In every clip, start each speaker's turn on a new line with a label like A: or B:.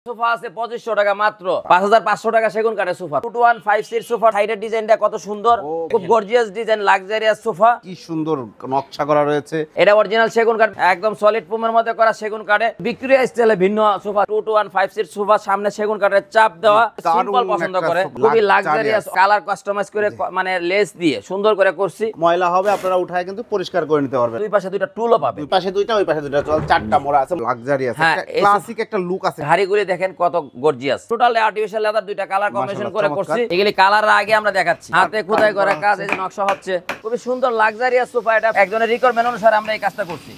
A: Sofa আছে 2500 টাকা মাত্র 5500 টাকা সেগুন কাঠের সোফা 2156 সিট সোফা সাইডের ডিজাইনটা কত সুন্দর খুব গর্জিয়াস ডিজাইন লাক্সারিয়াস সোফা
B: কি সুন্দর নকশা করা রয়েছে
A: এটা অরিজিনাল সেগুন কাঠ একদম সলিড ফোমের মধ্যে করা সেগুন কাঠে ভিক্টোরিয়া স্টাইলে ভিন্ন সোফা 2156 সিট সোফা সামনে সেগুন কাঠের চাপ দেওয়া সিম্পল পছন্দ করে খুবই লাক্সারিয়াস কালার কাস্টমাইজ করে মানে লেস দিয়ে সুন্দর করে করছি
B: ময়লা হবে আপনারা উঠায় কিন্তু পরিষ্কার করে নিতে পারবেন
A: দুই পাশে দুইটা টুলও পাবে
B: দুই পাশে দুইটা ওই পাশে দুইটা চারটা মোড়া আছে লাক্সারিয়াস একটা ক্লাসিক একটা লুক আছে
A: হাড়িগুলি দেখেন কত গর্জিয়াস টোটাল আর্টিফিশিয়াল লেদার দুইটা কালার কম্বিনেশন করে করছি এগুলি কালার আগে আমরা দেখাচ্ছি হাতে খোদাই করা কাজ এই যে নকশা হচ্ছে খুবই সুন্দর লাক্সারিয়াস সোফা এটা একজনের রিকোয়ারমেন্ট অনুসারে আমরা এই কাজটা করছি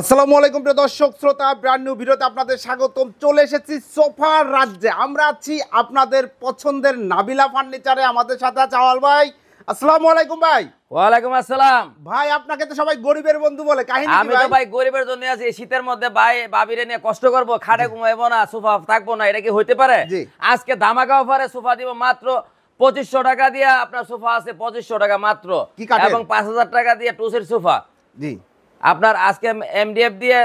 B: আসসালামু আলাইকুম প্রিয় দর্শক শ্রোতা ব্র্যান্ড নিউ ভিডিওতে আপনাদের স্বাগতম চলে এসেছি সোফার রাজ্যে আমরা আছি আপনাদের পছন্দের নাবিলা ফার্নিচারে আমাদের সাথে আছে আওয়াল ভাই আসসালামু আলাইকুম ভাই
A: ওয়ালাইকুম আসসালাম
B: ভাই আপনাকে তো সবাই গরিবের বন্ধু বলে কাহিনী কি
A: আমি তো ভাই গরিবের জন্য আছি এই শীতের মধ্যে ভাই বাবিরে নিয়ে কষ্ট করব খাটে ঘুমাইবো না সোফা থাকবো না এটা কি হইতে পারে আজকে ধামাকা অফারে সোফা দিব মাত্র 2500 টাকা দিয়ে আপনার সোফা আছে 2500 টাকা মাত্র এবং 5000 টাকা দিয়ে টু সিট সোফা
B: জি
A: আপনার আজকে এমডিএফ দিয়ে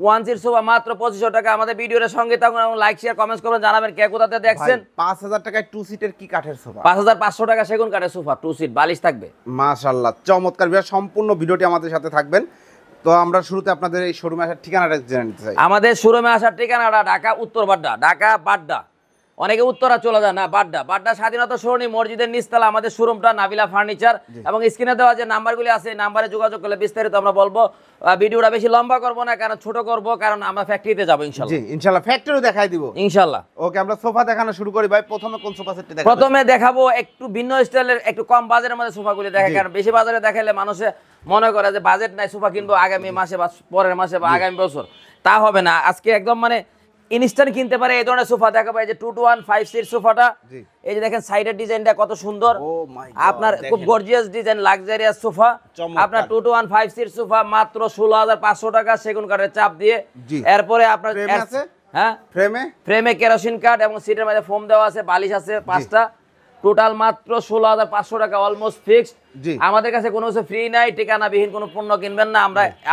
A: ওয়ান সিট সোফা মাত্র 2500 টাকা আমাদের ভিডিওর সঙ্গে থাকুন এবং লাইক শেয়ার কমেন্টস করবেন জানাবেন কে কোথাতে দেখছেন
B: 5000 টাকায় টু সিটের কি কাঠের সোফা
A: 5500 টাকা সেগুন কাঠের সোফা টু সিট বালিশ থাকবে
B: মাশাআল্লাহ চমৎকার বিয়ার সম্পূর্ণ ভিডিওটি আমাদের সাথে থাকবেন তো আমরা শুরুতে আপনাদের এই শোরুমে আসার ঠিকানাটা জেনে নিতে চাই
A: আমাদের শোরুমে আসার ঠিকানাটা ঢাকা উত্তর বাড্ডা ঢাকা বাড্ডা অনেকে উত্তরা চলে যায় না বাড্ডা স্বাধীনতা সরণি মসজিদের নিচতলা আমাদের শোরুমটা নাবিলা ফার্নিচার এবং স্ক্রিনে দেওয়া যে নাম্বারগুলি আছে এই নাম্বারে যোগাযোগ করলে বিস্তারিত আমরা বলবো ভিডিওটা বেশি লম্বা করব না কারণ ছোট করব কারণ আমরা ফ্যাক্টরিতে যাব ইনশাআল্লাহ
B: জি ইনশাআল্লাহ ফ্যাক্টরিও দেখাই দিব
A: ইনশাআল্লাহ
B: ওকে আমরা সোফা দেখানো শুরু করি ভাই প্রথমে কোন সোফা সেটটি দেখাবো
A: প্রথমে দেখাবো একটু ভিন্ন স্টাইলের একটু কম বাজেটের মধ্যে সোফাগুলি দেখা কারণ বেশি বাজারে দেখাইলে মানুষে মনে করে যে বাজেট নাই সোফা কিনবো আগামী মাসে বা পরের মাসে বা আগামী বছর তা হবে না আজকে একদম মানে ইনস্ট্যান্ট কিনতে পারে এই ধরনের সোফা দেখাবো এই যে 2156 সিট সোফাটা এই যে দেখেন সাইডের ডিজাইনটা কত সুন্দর আপনার খুব গর্জিয়াস ডিজাইন লাক্সারিয়াস সোফা আপনার 2156 সিট সোফা মাত্র 16500 টাকা সেগুন কাঠের চাপ দিয়ে এরপরে আপনার হ্যাঁ ফ্রেমে কেরোসিন কাঠ এবং সিটের মধ্যে ফোম দেওয়া আছে বালিশ আছে পাঁচটা টোটাল মাত্র 16500 টাকা অলমোস্ট ফিক্সড আমাদের কাছে কোনো কিছু ফ্রি নাই ঠিকানাবিহীন কোনো পণ্য কিনবেন না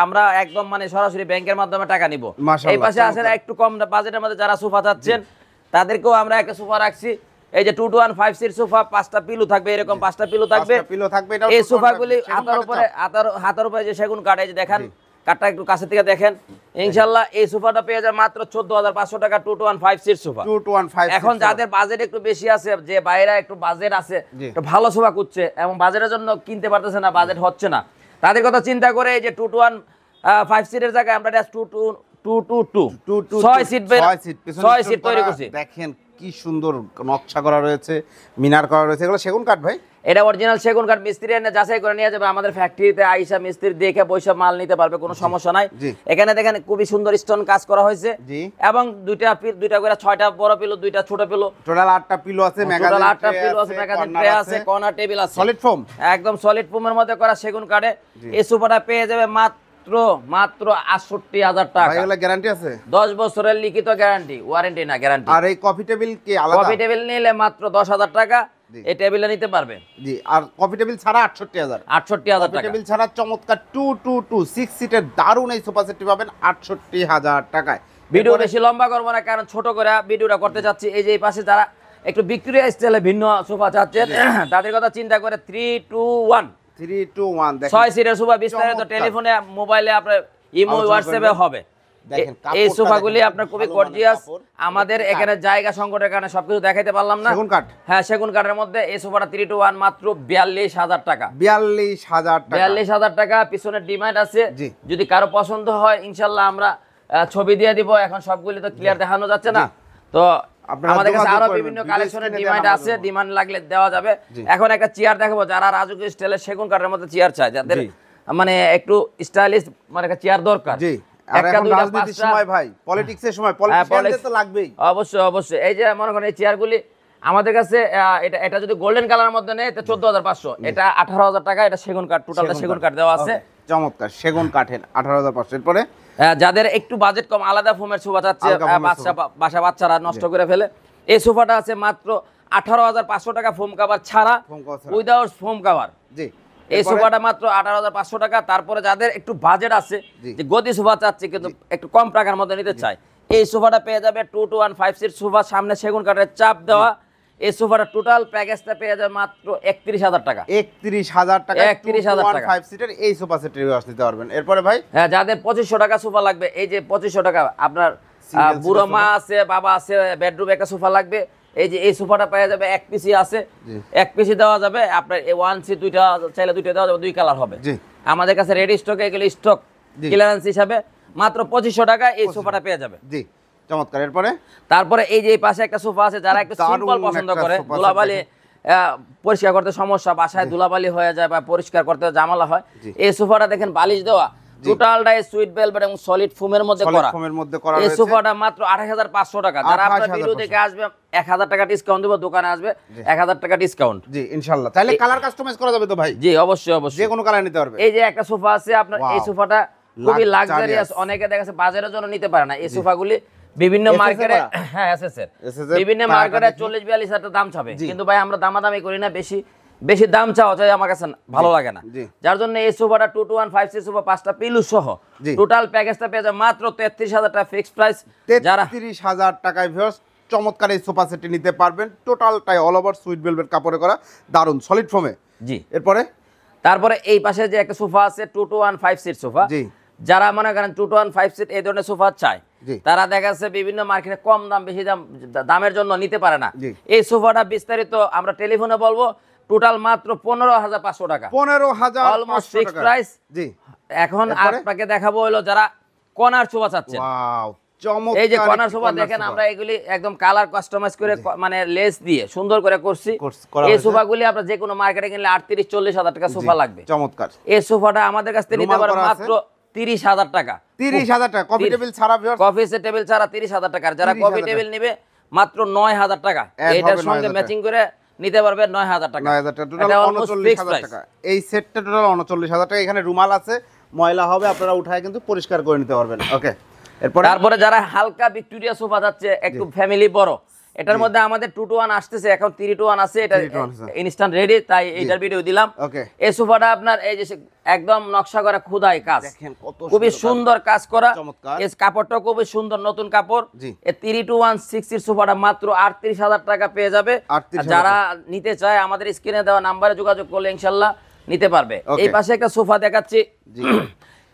A: আমরা একদম মানে সরাসরি ব্যাংকের মাধ্যমে টাকা নিব এই পাশে আছেন একটু কম বাজেটের মধ্যে যারা সোফা চাচ্ছেন তাদেরকেও আমরা একটা সোফা রাখছি এই যে 2156 সিট সোফা পাঁচটা পিলো থাকবে এরকম পাঁচটা পিলো থাকবে এই সোফাগুলি হাতের উপরে যে সেগুন কাঠ এই যে দেখেন কাঠটা একটু কাছে থেকে দেখেন ইনশাআল্লাহ এই সোফাটা পেয়ে যায় মাত্র 14500 টাকা 2156 সিট সোফা এখন যাদের বাজেট একটু বেশি আছে যে বাইরে একটু বাজেট আছে একটু ভালো সোফা খুঁজছে এবং বাজেটের জন্য কিনতে পারতেছে না বাজেট হচ্ছে না তাদের কথা চিন্তা করে এই যে 2156 সিটের জায়গায় আমরা 222 6 সিট তৈরি করছি
B: দেখেন কি সুন্দর নকশা করা রয়েছে মিনার করা রয়েছে এগুলো সেগুন কাঠ ভাই
A: এটা অরিজিনাল সেগুন কাঠ মিস্ত্রি এনে যাচাই করে নিয়ে যাবে আমাদের ফ্যাক্টরিতে আইসা মিস্ত্রি দেখে পয়সা মাল নিতে পারবে কোনো সমস্যা নাই এখানে দেখেন খুবই সুন্দর স্টোন কাজ করা হয়েছে এবং দুইটা করে 6টা বড় পিলো 2টা ছোট পিলো
B: টোটাল 8টা পিলো আছে
A: টোটাল 8টা পিলো আছে ম্যাগাজিন ট্রে আছে কর্নার টেবিল আছে
B: সলিড ফোম
A: একদম সলিড ফোমের মধ্যে করা সেগুন কাঠে এই সোফাটা পেয়ে যাবে মাত্র 68000 টাকা
B: এগুলা গ্যারান্টি আছে
A: 10 বছরের লিখিত গ্যারান্টি ওয়ারেন্টি না গ্যারান্টি
B: আর এই কফি টেবিল কি আলাদা
A: কফি টেবিল নিলে মাত্র 10000 টাকা এই টেবিলটা নিতে পারবে
B: জি আর কফি টেবিল ছাড়া 68000
A: টাকা
B: টেবিল ছাড়া চমৎকার 222 6 সিটের দারুণ এই সোফা সেটটি পাবেন 68000 টাকায়
A: ভিডিও বেশি লম্বা করব না কারণ ছোট করে ভিডিওটা করতে যাচ্ছি এই যে এই পাশে যারা একটু ভিক্টোরিয়া স্টাইলে ভিন্ন সোফা চাচ্ছেন তাদের কথা চিন্তা করে 321
B: দেখেন
A: 6 সিটের সোফা বিস্তারিত টেলিফোনে মোবাইলে আপনার ইমো হোয়াটসঅ্যাপে হবে এই সোফাগুলি আপনার খুবই গর্জিয়াস আমাদের এখানে জায়গা সংকটের কারণে সবকিছু দেখাইতে পারলাম না
B: সেগুন কাঠ
A: হ্যাঁ সেগুন কাঠের মধ্যে এই সোফাটা 321 মাত্র 42000 টাকা
B: 42000
A: টাকা পিছনের ডিমান্ড আছে যদি কারো পছন্দ হয় ইনশাআল্লাহ আমরা ছবি দিয়ে দিব এখন সবগুলি তো ক্লিয়ার দেখানো যাচ্ছে না তো আমাদের কাছে আরো বিভিন্ন কালেকশনের ডিমান্ড আছে ডিমান্ড লাগলে দেওয়া যাবে এখন একটা চেয়ার দেখাবো যারা রাজকীয় স্টাইলের সেগুন কাঠের মধ্যে চেয়ার চায় যাদের মানে একটু স্টাইলিশ মানে একটা চেয়ার দরকার অবশ্যই এই যে মনে করেন এই চেয়ারগুলি আমাদের কাছে এটা যদি গোল্ডেন কালারের মধ্যে নেই 14500 এটা 18000 টাকা এটা সেগুন কাঠ টোটালটা সেগুন কাঠ দেওয়া আছে
B: চমৎকার সেগুন কাঠের 18500 এর পরে
A: যাদের একটু বাজেট কম আলাদা ফোমের সোফা চাচ্ছে বাচ্চারা নষ্ট করে ফেলে এই সোফাটা আছে মাত্র 18500 টাকা ফোম কভার ছাড়া উইদাউট ফোম কভার এই সোফাটা মাত্র 18500 টাকা তারপরে যাদের একটু বাজেট আছে যে গদি সোফা চাচ্ছে কিন্তু একটু কম টাকার মধ্যে নিতে চায় এই সোফাটা পেয়ে যাবে 2 to 1 5 সিট সোফা, সামনে সেগুন কাঠের চাপ দেওয়া। এই সোফাটা টোটাল প্যাকেজটা পেয়ে যাবে মাত্র 31,000 টাকা।
B: 31,000 টাকা
A: 31,000 টাকা
B: 5 সিটের এই সোফা সেটের ভিউয়ার্স নিতে পারবেন। এরপরে ভাই
A: হ্যাঁ, যাদের 2500 টাকা সোফা লাগবে, এই যে 2500 টাকা আপনার বুড়ো মা আছে, বাবা আছে, বেডরুম একটা সোফা লাগবে, এই যে এই সোফাটা পেয়ে যাবে। এক পিসি আছে, এক পিসি দেওয়া যাবে আপনার। এই 1 সিট দুইটা চাইলে দুইটা দেওয়া যাবে, দুই কালার হবে। আমাদের কাছে রেডি স্টকে এগুলো স্টক ক্লিয়ারেন্স হিসাবে মাত্র 2500 টাকা এই সোফাটা পেয়ে যাবে।
B: জি, চমৎকার।
A: তারপরে এই যে এই পাশে একটা সোফা আছে, যারা একটু সিম্পল পছন্দ করে, ধুলাবালি পরিষ্কার করতে সমস্যা, বাসায় ধুলাবালি হয়ে যায় বা পরিষ্কার করতে ঝামেলা হয়, এই সোফাটা দেখেন বালিশ দেওয়া, টোটালটাই সুইট ভেলভেট এবং সলিড ফোমের মধ্যে করা। এই সোফাটা মাত্র 28,500 টাকা। যারা আপনার ভিডিও দেখে আসবে 1000 টাকা ডিসকাউন্ট দেব, দোকানে আসবে 1000 টাকা ডিসকাউন্ট।
B: জি, ইনশাআল্লাহ। তাহলে কালার কাস্টমাইজ করা যাবে তো ভাই?
A: জি, অবশ্যই অবশ্যই,
B: যে কোনো কালার নিতে পারবে।
A: এই যে একটা সোফা আছে আপনার, এই সোফাটা খুবই লাক্সারিয়াস, অনেকে দেখা যাচ্ছে বাজারের জন্য নিতে পারে না। এই সোফাগুলি বিভিন্ন মার্কেটে, হ্যাঁ এসএসএর বিভিন্ন মার্কেটে 40-42 হাজার দাম চাবে, কিন্তু ভাই আমরা দামাদামি করি না, বেশি দাম চাওয়া চাই আমার কাছে ভালো লাগে না। যার জন্য এই সোফাটা 2 to 1 5 সিট সোফা 5টা পিলো সহ টোটাল প্যাকেজটা পেয়ে যাবে মাত্র 33,000 টাকা ফিক্সড প্রাইস।
B: 33,000 টাকায় ভিউয়ার্স চমৎকার এই সোফা সেটটি নিতে পারবেন। টোটালটাই অল ওভার সুইট ভেলভেট কাপড়ে করা, দারুন সলিড ফোমে।
A: জি,
B: তারপরে
A: এই পাশে যে একটা সোফা আছে 2 to 1 5 সিট সোফা, যারা মনে করেন 2 to 1 5 সিট এই ধরনের সোফা চায়, তারা দেখা যাচ্ছে বিভিন্ন মার্কেটে কম দাম বেশি দামের জন্য নিতে পারে না। এই সোফাটা বিস্তারিত আমরা টেলিফোনে বলবো, টোটাল মাত্র 15,500 টাকা,
B: 15,000
A: অলমোস্ট ফিক্সড প্রাইস। জি, এখন আপনাকে দেখাবো হলো যারা কর্নার সোফা চাচ্ছেন।
B: ওয়াও, চমৎকার।
A: এই যে কর্নার সোফা দেখেন, আমরা এগুলি একদম কালার কাস্টমাইজ করে মানে লেস দিয়ে সুন্দর করে করছি। এই সোফাগুলি আপনারা যে কোনো মার্কেটে কিনলে 38-40 হাজার টাকা সোফা লাগবে।
B: চমৎকার।
A: এই সোফাটা আমাদের কাছ থেকে নিতে পারেন মাত্র 30,000 টাকা।
B: 30,000 টাকা কফি টেবিল ছাড়া ভিউয়ার্স,
A: কফি টেবিল ছাড়া 30,000 টাকা। যারা কফি টেবিল নেবে মাত্র 9,000 টাকা, এটার সঙ্গে ম্যাচিং করে নিতে পারবে 9,000 টাকা।
B: 9,000 টাকা টোটাল 39,000 টাকা। এই সেটটা টোটাল 39,000 টাকা। এখানে রুমাল আছে, ময়লা হবে আপনারা উঠায় কিন্তু পরিষ্কার করে নিতে পারবেন। ওকে,
A: তারপরে যারা হালকা ভিক্টোরিয়া সোফা যাচ্ছে, একটু ফ্যামিলি বড়, এটার মধ্যে আমাদের 2 to 1 আসতেছে, এখন 3 to 1 আছে, এটা ইনস্ট্যান্ট রেডি, তাই এইটার ভিডিও দিলাম। এই সোফাটা আপনার এই যে একদম নকশা করা খোদাই কাজ, খুবই সুন্দর কাজ করা, এই কাপড়টা খুবই সুন্দর, নতুন কাপড়। এই 3 to 1 6 সিট সোফাটা মাত্র 38,000 টাকা পেয়ে যাবে। যারা নিতে চায় আমাদের স্ক্রিনে দেওয়া নাম্বারে যোগাযোগ করলে ইনশাআল্লাহ নিতে পারবে। এই পাশে একটা সোফা দেখাচ্ছি,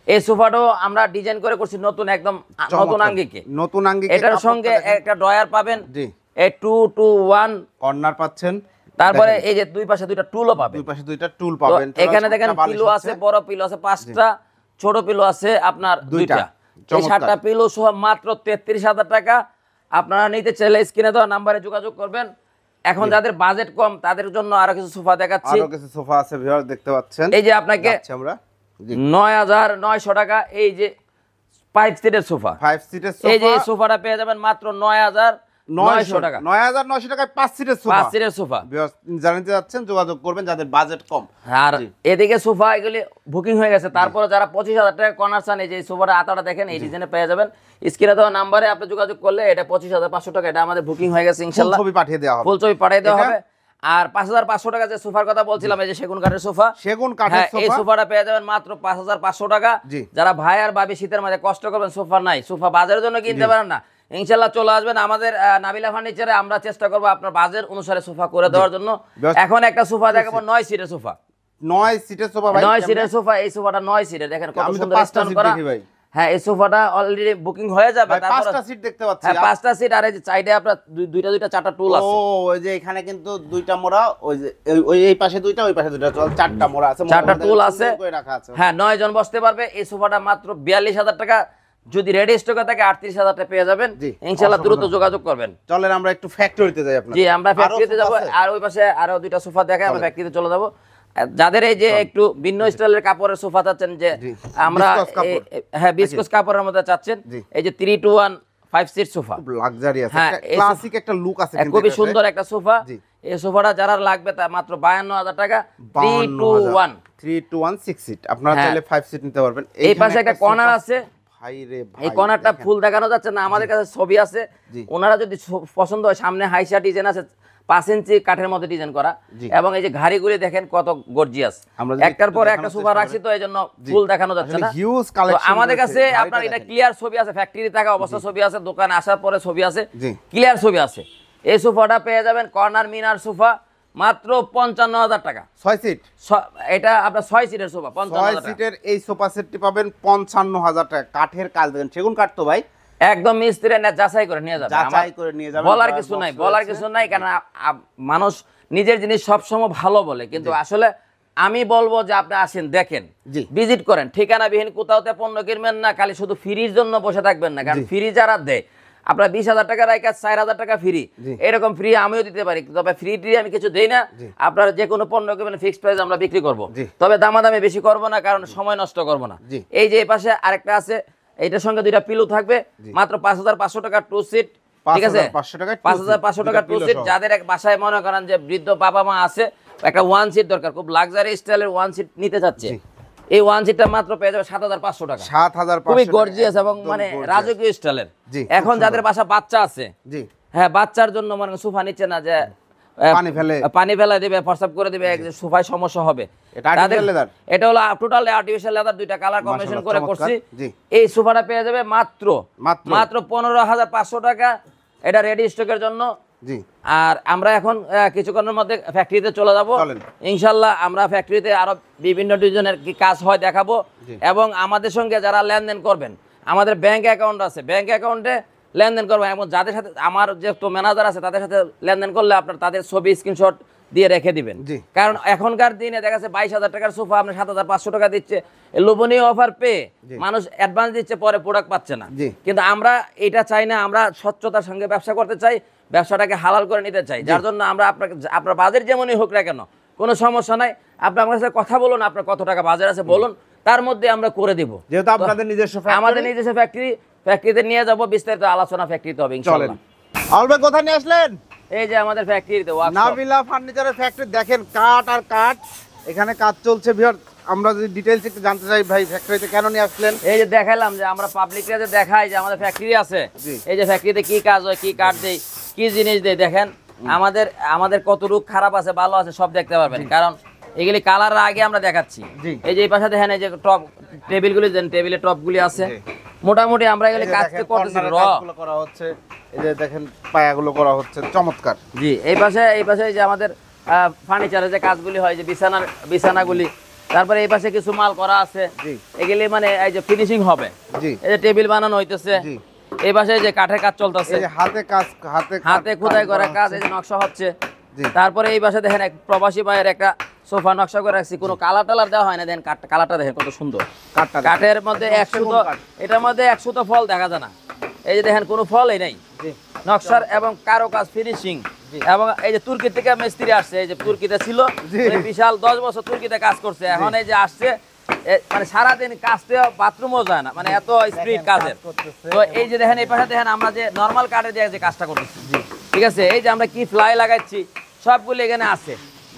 A: এই সোফাটাও আমরা ডিজাইন করে করছি নতুন, একদম নতুন আঙ্গিকে। এটার সঙ্গে একটা ড্রয়ার পাবেন, এই 2 to 1
B: কর্নার পাচ্ছেন।
A: তারপরে এই যে দুই পাশে দুইটা টুলও পাবেন, এখানে দেখেন পিলো আছে, বড় পিলো আছে 5টা, ছোট পিলো আছে আপনার 2টা। এই 7টা পিলো সহ মাত্র 33,000 টাকা। আপনারা নিতে চাইলে স্ক্রিনে দেওয়া নাম্বারে যোগাযোগ করবেন। এখন যাদের বাজেট কম তাদের জন্য আরো কিছু সোফা দেখাচ্ছি।
B: আরো কিছু সোফা আছে ভিউয়ার্স, দেখতে পাচ্ছেন।
A: এই যে আপনাকে আমরা 9,900 টাকা এই যে 5 সিটের সোফা, এই যে সোফাটা পেয়ে যাবেন মাত্র 9,900 টাকা।
B: 9,900 টাকায় 5 সিটের সোফা। জানতে যাচ্ছেন যোগাযোগ করবেন যাদের বাজেট কম।
A: আর এদিকে সোফা এগুলি বুকিং হয়ে গেছে। তারপরে যারা 25,000 টাকা কর্নার চান, এই যে সোফাটা আতাটা দেখেন, এই ডিজাইনে পেয়ে যাবেন। স্ক্রিনে দেওয়া নাম্বারে আপনি যোগাযোগ করলে এটা 25,500 টাকা, এটা আমাদের বুকিং হয়ে গেছে ইনশাআল্লাহ।
B: ছবি পাঠিয়ে দেওয়া হবে,
A: ফুল ছবি পাঠিয়ে দেওয়া হবে। আর 5,500 টাকা যে সোফার কথা বলছিলাম, এই যে সেগুন কাঠের সোফা, এই সোফাটা পেয়ে যাবেন মাত্র 5,500 টাকা। যারা ভাই আর ভাবি শীতের মধ্যে কষ্ট করবেন, সোফা নাই, সোফা বাজারের জন্য কিনতে পারেন না, ইনশাআল্লাহ চলে আসবেন আমাদের নাবিলা ফার্নিচারে। আমরা চেষ্টা করব আপনার বাজেট অনুসারে সোফা করে দেওয়ার জন্য। এখন একটা সোফা দেখাবো 9 সিটের সোফা।
B: 9 সিটের সোফা ভাই,
A: 9 সিটের সোফা। এই সোফাটা 9 সিটের, দেখেন কত সুন্দর স্টোন করা। হ্যাঁ, এই সোফাটা অলরেডি বুকিং হয়ে যাবে।
B: তারপর 5টা সিট দেখতে পাচ্ছি।
A: হ্যাঁ, 5টা সিট। আর এই যে সাইডে আপনার দুইটা 4টা টুল আছে।
B: ও, ওই যে এখানে কিন্তু 2টা মোড়া, ওই যে ওই এই পাশে 2টা, ওই পাশে 2টা, 4টা মোড়া আছে,
A: 4টা টুল আছে। হ্যাঁ, 9 জন বসতে পারবে। এই সোফাটা মাত্র 42,000 টাকা। যদি রেডি স্টকে থাকে 38,000 টাকা পেয়ে যাবেন ইনশাআল্লাহ। দ্রুত যোগাযোগ করবেন।
B: চলেন আমরা একটু ফ্যাক্টরিতে যাই আপনাদের।
A: জি, আমরা ফ্যাক্টরিতে যাব। আর ওই পাশে আরো 2টা সোফা দেখাই, আমরা ফ্যাক্টরিতে চলে যাব। যাদের এই যে একটু ভিন্ন স্টাইলের কাপড়ের সোফা চাচ্ছেন, যে আমরা হ্যাঁ বিস্কস কাপড়ের মধ্যে চাচ্ছেন, এই যে 3 to 1 5 সিট সোফা,
B: লাক্সারিয়াস একটা ক্লাসিক একটা লুক আছে,
A: খুব সুন্দর একটা সোফা। এই সোফাটা যারা লাগবে তা মাত্র 52,000 টাকা। 3 to 1
B: 6 সিট। আপনারা চাইলে 5 সিট নিতে পারবেন।
A: এই পাশে একটা কর্নার আছে,
B: ভাই রে ভাই,
A: এই কর্নারটা ফুল দেখানো যাচ্ছে না, আমাদের কাছে ছবি আছে। ওনারা যদি পছন্দ হয়, সামনে হাইসা ডিজাইন আছে, 5 ইঞ্চি কাঠের মধ্যে ডিজাইন করা,
B: জি।
A: এবং এই যে ঘাড়িগুলি দেখেন কত গর্জিয়াস।
B: আমরা যদি
A: একটার
B: একটু
A: পরে
B: দেখানোর
A: একটা সোফা
B: চেষ্টা
A: রাখছি,
B: করি।
A: তো এই জন্য
B: জি।
A: ফুল দেখানো যাচ্ছে
B: আসলে
A: না।
B: হিউজ
A: তো
B: কালেকশন
A: আমাদের কাছে
B: রয়েছে,
A: আপনার
B: গাড়িটা
A: এটা
B: দেখেন।
A: ক্লিয়ার ছবি আছে, ফ্যাক্টরি থাকা অবস্থা ছবি আছে, দোকানে আসার পরে ছবি আছে,
B: জি।
A: ক্লিয়ার ছবি আছে। এই সোফাটা পেয়ে যাবেন কর্নার মিনার সোফা মাত্র 55,000 টাকা।
B: 6 সিট,
A: এটা আপনার 6 সিটের সোফা
B: 6
A: 55,000 টাকা।
B: সিটের এই সোফা সেটটি পাবেন 55,000 টাকা। কাঠের কাজ দেখেন, সেগুন কাঠ তো ভাই,
A: একদম মিস্ত্রি না যাচাই করে নিয়ে যাবে,
B: যাচাই করে নিয়ে যাবেন।
A: বলার
B: ড্রয়ার
A: কিছু
B: বক্স
A: নাই,
B: রয়েছে।
A: বলার কিছু নাই, কারণ মানুষ নিজের জিনিস সবসময় ভালো বলে, কিন্তু আসলে আমি বলবো যে আপনি আসেন, দেখেন,
B: জি।
A: ভিজিট করেন, ঠিকানাবিহীন কোথাওতে পণ্য কিনবেন না, খালি শুধু ফ্রির জন্য বসে থাকবেন না, কারণ
B: জি।
A: ফ্রি যারা দেয় আপনার 20,000 টাকা রাখা 4,000 টাকা ফ্রি,
B: জি।
A: এরকম ফ্রি আমিও দিতে পারি, তবে ফ্রি আমি কিছু দেই না।
B: জি।
A: আপনারা যে কোনো পণ্য কিনবেন ফিক্সড প্রাইস আমরা বিক্রি করব,
B: জি।
A: তবে দামাদামি বেশি করব না, কারণ সময় নষ্ট করব না।
B: জি।
A: এই যে এই পাশে আরেকটা আছে, এইটার সঙ্গে দুইটা পিলো থাকবে, মাত্র 5,500 টাকা 2 সিট, ঠিক আছে,
B: 5,500 টাকায়
A: 5,500 টাকা 2 সিট। যাদের এক বাসায় মনে করেন যে বৃদ্ধ বাবা মা আছে, একটা 1 সিট দরকার, খুব লাক্সারি স্টাইলের 1 সিট নিতে চাচ্ছে, এই 1 সিটটা মাত্র পেয়ে যাবে 7,500 টাকা।
B: 7,500
A: খুবই
B: টাকা,
A: গর্জিয়াস এবং
B: একদম
A: মানে
B: gorgeous।
A: রাজকীয় স্টাইলের।
B: জি,
A: এখন
B: খুব
A: যাদের
B: সুন্দর।
A: বাসা বাচ্চা আছে,
B: জি।
A: হ্যাঁ, বাচ্চার জন্য মানে সোফা নিচ্ছে না, যে পানি ফেলা দিবে, প্রস্রাব করে দিবে, সোফায় সমস্যা হবে,
B: এটা artificial leather?
A: এটা হলো টোটাল আর্টিফিশিয়াল লেদার, দুইটা কালার কম্বিনেশন করে
B: মাশাআল্লাহ,
A: করছি।
B: চমৎকার। জি।
A: এই সোফাটা পেয়ে যাবে মাত্র
B: মাত্র?
A: মাত্র 15,500 টাকা, এটা রেডি স্টকের জন্য।
B: জি।
A: আর আমরা এখন কিছুক্ষণের মধ্যে ফ্যাক্টরিতে চলে যাব,
B: চলেন।
A: ইনশাল্লাহ আমরা ফ্যাক্টরিতে আরো বিভিন্ন ডিজাইনের কি কাজ হয় দেখাবো,
B: জি।
A: এবং আমাদের সঙ্গে যারা লেনদেন করবেন, আমাদের ব্যাংক অ্যাকাউন্ট আছে, ব্যাংক অ্যাকাউন্টে লেনদেন করবেন, এবং যাদের সাথে আমার যে ম্যানেজার আছে তাদের সাথে লেনদেন করলে আপনার তাদের ছবি স্ক্রিনশট দিয়ে রেখে দিবেন,
B: জি।
A: কারণ এখনকার দিনে দেখা যাচ্ছে 22,000 টাকার সোফা আপনি 7,500 টাকা দিচ্ছে, এই লোভনীয় অফার পেয়ে
B: জি।
A: মানুষ অ্যাডভান্স দিচ্ছে, পরে প্রোডাক্ট পাচ্ছে না।
B: জি।
A: কিন্তু আমরা এটা চাই না, আমরা স্বচ্ছতার সঙ্গে ব্যবসা করতে চাই, ব্যবসাটাকে হালাল করে নিতে চাই, যার জন্য আমরা আপনার বাজেট যেমনই হোক না কেন কোনো সমস্যা নাই, আপনি আমার সাথে কথা বলুন, আপনার কত টাকা বাজার আছে বলুন, তার মধ্যে আমরা করে দিব।
B: যেহেতু আপনাদের নিজস্ব factory,
A: আমাদের নিজস্ব ফ্যাক্টরিতে নিয়ে যাব, বিস্তারিত আলোচনা ফ্যাক্টরিতে হবে
B: চলেন।
A: ইনশাআল্লাহ।
B: আউল ভাই কোথায় নিয়ে আসলেন?
A: এই যে আমাদের ফ্যাক্টরিতে ওয়ার্কশপ,
B: নাবিলা ফার্নিচারের ফ্যাক্টরি, দেখেন কাঠ আর কাঠ, এখানে কাজ চলছে। ভিউয়ার, আমরা যদি ডিটেইলস একটু জানতে চাই ভাই, ফ্যাক্টরিতে কেন নিয়ে আসলেন?
A: এই যে দেখাইলাম যে আমরা পাবলিকরা যে দেখাই যে আমাদের ফ্যাক্টরি আছে,
B: জি।
A: এই যে ফ্যাক্টরিতে কি কাজ হয়, কি কাঠ দেই, কি জিনিস দেই, দেখেন আমাদের কত রূপ খারাপ আছে ভালো আছে সব দেখতে পারবেন, কারণ এগুলি কালারের আগে আমরা দেখাচ্ছি।
B: জি।
A: এই যে এই পাশে দেখেন, এই যে টপ টেবিলগুলি দেন, টেবিলের টপগুলি আছে,
B: জি।
A: মোটামুটি আমরা এগুলি
B: এই যে
A: কাজ
B: দেখেন,
A: করতেছি
B: কর্নারের
A: র।
B: কাজগুলো করা হচ্ছে, এই যে দেখেন পায়াগুলো করা হচ্ছে, চমৎকার।
A: জি, এই পাশে এই যে আমাদের ফার্নিচারের যে কাজগুলি হয়, যে বিছানাগুলি, তারপরে এই পাশে কিছু মাল করা আছে,
B: জি।
A: এগুলি মানে এই যে ফিনিশিং হবে,
B: জি।
A: এই যে টেবিল বানানো হইতেছে,
B: জি।
A: এই পাশে যে কাঠের কাজ চলতেছে,
B: এই যে হাতে কাজ,
A: হাতে খোদাই করা কাজ, এই যে নকশা হচ্ছে।
B: জি।
A: তারপরে এই পাশে দেখেন এক প্রবাসী ভাইয়ের একটা সোফা নকশা করে রাখছি, কোনো কালার টালার দেওয়া হয় না, দেখেন কালারটা দেখেন কত সুন্দর,
B: কাঠটা দেখেন।
A: কাঠের মধ্যে
B: একদম
A: 100
B: সেগুন কাঠ।
A: এটার মধ্যে 100 ফল দেখা যায় না, এই যে দেখেন কোনো ফলই নেই,
B: জি।
A: নকশার এবং কারো কাজ ফিনিশিং।
B: জি।
A: এবং এই যে তুর্কি থেকে মিস্ত্রি আসছে, এই যে তুর্কিতে ছিল,
B: জি।
A: উনি বিশাল 10 বছর তুর্কিতে কাজ করছে, এখন এই যে আসছে, মানে সারাদিন কাজতে বাথরুমও যায় না, মানে এত স্পিড কাজের।
B: করতেছে।
A: তো এই যে দেখেন এই পাশে দেখেন আমরা যে নরমাল কাঠে দিয়ে যে কাজটা করতেছি, ঠিক আছে, এই যে আমরা কি ফ্লাই লাগাচ্ছি সবগুলো এখানে আছে।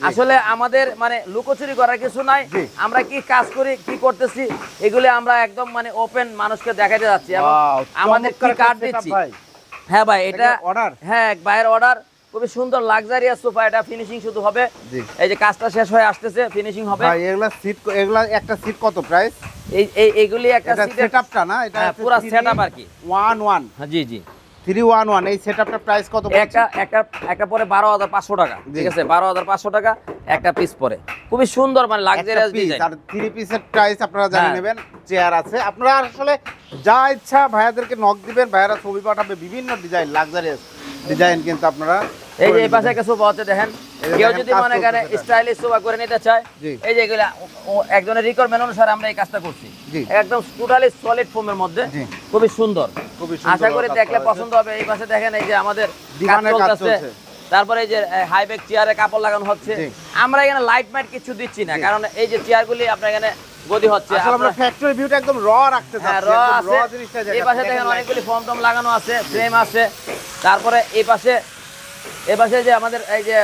A: আসলে আমাদের মানে লুকোচুরি করার কিছু নাই,
B: জি।
A: আমরা কি কাজ করি কি করতেছি এগুলো আমরা একদম মানে ওপেন মানুষকে দেখাতে যাচ্ছি, এবং
B: Wow,
A: আমাদের কি
B: চমৎকার
A: কাঠ
B: setup
A: দিচ্ছি।
B: ভাই।
A: হ্যাঁ ভাই, এটা
B: এটা কি order?
A: হ্যাঁ এক ভাইয়ের অর্ডার, খুবই সুন্দর লাক্সারিয়াস সোফা, এটা ফিনিশিং শুধু হবে,
B: জি।
A: এই যে কাজটা শেষ হয়ে আসতেছে ফিনিশিং হবে।
B: ভাই এগুলা সিট, এগুলা একটা সিট কত প্রাইস?
A: এইগুলি একটা
B: এটা
A: সিটের
B: সেটআপটা না, এটা
A: হ্যাঁ, পুরা setup আর কি।
B: 11
A: হ্যাঁ, জি জি,
B: 311, এই সেটআপটা প্রাইস কত পড়ছে?
A: একটা পরে 12,500 টাকা,
B: জি।
A: ঠিক আছে, 12,500 টাকা একটা পিস পরে, খুবই সুন্দর মানে
B: একটা
A: লাক্সারিয়াস
B: পিস,
A: ডিজাইন।
B: আর 3 পিসের প্রাইস আপনারা জানিয়ে
A: হ্যাঁ।
B: নেবেন। চেয়ার আছে, আপনারা আসলে যা ইচ্ছা ভাইয়াদেরকে নক দিবেন, ভাইয়ারা ছবি পাঠাবে, বিভিন্ন ডিজাইন, লাক্সারিয়াস ডিজাইন কিন্তু আপনারা
A: এই যে
B: করে
A: এই পাশে
B: নিবেন।
A: একটা সোফা হচ্ছে দেখেন,
B: এই যে
A: কেউ
B: দেখেন
A: যদি
B: কাজ
A: মনে করে
B: চলতেছে
A: স্টাইলিশ সোফা করে নিতে চায়,
B: জি।
A: এই যে এগুলা একজনের রিকোয়ারমেন্ট অনুসারে আমরা এই কাজটা করছি,
B: জি।
A: একদম টোটালি সলিড ফোমের মধ্যে,
B: জি।
A: খুবই সুন্দর,
B: খুবই সুন্দর
A: আশা করি
B: কাজ
A: দেখলে
B: করা হয়েছে।
A: পছন্দ হবে। এই পাশে দেখেন এই যে আমাদের কাজ
B: ডিজাইনের কাজ
A: চলতেছে,
B: চলছে।
A: তারপরে এই যে হাইব্যাক চেয়ারে কাপড় লাগানো হচ্ছে,
B: জি।
A: আমরা এখানে লাইট মাইট কিছু দিচ্ছি না,
B: জি।
A: কারণ এই যে চেয়ারগুলি আপনার এখানে গদি হচ্ছে,
B: আসলে আমরা
A: আপনার-
B: ফ্যাক্টরি ভিউটা একদম র রাখতে
A: হ্যাঁ
B: চাচ্ছি,
A: র
B: একদম
A: আছে,
B: জিনিসটা
A: এই
B: দেখাচ্ছি।
A: পাশে দেখেন অনেকগুলি ফর্ম টম লাগানো আছে, ফ্রেম আছে, তারপরে এই পাশে যে আমাদের এই যে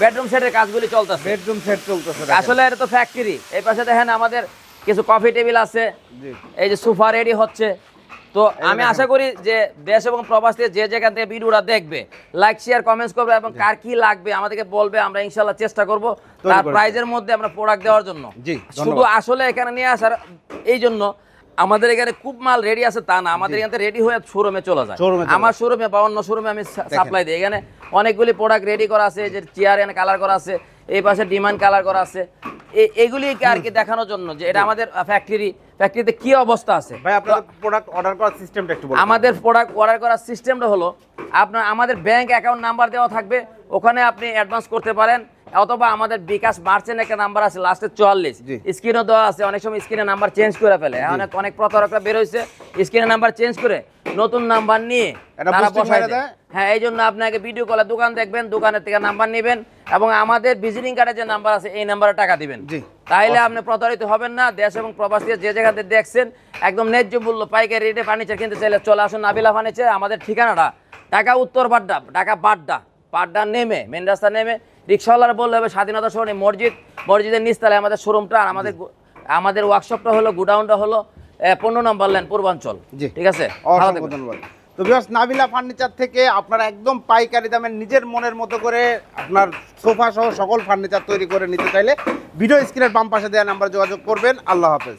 A: বেডরুম সেটের কাজগুলি চলতেছে,
B: বেডরুম সেট চলতেছে দেখেন।
A: আসলে এটা তো ফ্যাক্টরি। এই পাশে দেখেন আমাদের কিছু কফি টেবিল আছে,
B: জি।
A: এই যে সোফা রেডি হচ্ছে, তো আমি আশা করি যে দেশ এবং প্রবাস থেকে যে যেখান থেকে ভিডিওটা দেখবে লাইক শেয়ার কমেন্টস করবে এবং কার কি লাগবে আমাদেরকে বলবে, আমরা ইনশাল্লাহ চেষ্টা করব তার প্রাইজের মধ্যে আমরা প্রোডাক্ট দেওয়ার জন্য।
B: জি,
A: শুধু আসলে এখানে নিয়ে আসার এই জন্য আমাদের এখানে খুব মাল রেডি আছে তা না, আমাদের এখানে রেডি হয়ে শোরুমে চলে যায়। আমার শোরুমে বা অন্য শোরুমে আমি সাপ্লাই দিই। এখানে অনেকগুলি প্রোডাক্ট রেডি করা আছে, যে চেয়ার এখানে কালার করা আছে, এই পাশে ডিমান্ড কালার করা আছে, এগুলি আর কি দেখানোর জন্য যে এটা আমাদের ফ্যাক্টরিতে কি অবস্থা আছে।
B: ভাই আপনাদের প্রোডাক্ট অর্ডার করার সিস্টেমটা একটু বলুন।
A: আমাদের প্রোডাক্ট অর্ডার করার সিস্টেমটা হলো আপনার আমাদের ব্যাংক অ্যাকাউন্ট নাম্বার দেওয়া থাকবে, ওখানে আপনি অ্যাডভান্স করতে পারেন, অথবা আমাদের বিকাশ মার্চেন্ট একটা নাম্বার আছে লাস্টে 44 স্ক্রিনও দেওয়া আছে। অনেক সময় স্ক্রিনের নাম্বার চেঞ্জ করে ফেলে, অনেক প্রতারকরা বের হয়েছে স্ক্রিনের নাম্বার চেঞ্জ করে নতুন নাম্বার নিয়ে তারা বসায় দেয়। হ্যাঁ, এই জন্য আপনাকে ভিডিও কলে দোকান দেখবেন, দোকানের থেকে নাম্বার নেবেন এবং আমাদের ভিজিটিং কার্ডে যে নাম্বার আছে এই নাম্বারে টাকা দিবেন। তাইলে আপনি প্রতারিত হবেন না। দেশ এবং প্রবাস থেকে যে জায়গাতে দেখছেন একদম ন্যায্য মূল্য পাইকারি রেটে ফার্নিচার কিনতে চাইলে চলে আসুন নাবিলা ফার্নিচার। আমাদের ঠিকানাটা ঢাকা উত্তর বাড্ডা, ঢাকা বাড্ডা নেমে মেন রাস্তা নেমে রিক্সাওয়ালার বললে হবে স্বাধীনতা সরণি মসজিদের নিচতলায় আমাদের শোরুমটা। আর আমাদের ওয়ার্কশপটা হলো, গোডাউনটা হলো 15 নম্বর লাইন পূর্বাঞ্চল। ঠিক আছে,
B: অসংখ্য ধন্যবাদ। তো ভিউয়ার্স, নাবিলা ফার্নিচার থেকে আপনারা একদম পাইকারি দামে নিজের মনের মতো করে আপনার সোফা সহ সকল ফার্নিচার তৈরি করে নিতে চাইলে ভিডিও স্ক্রিনের বাম পাশে দেওয়া নাম্বার যোগাযোগ করবেন। আল্লাহ হাফেজ।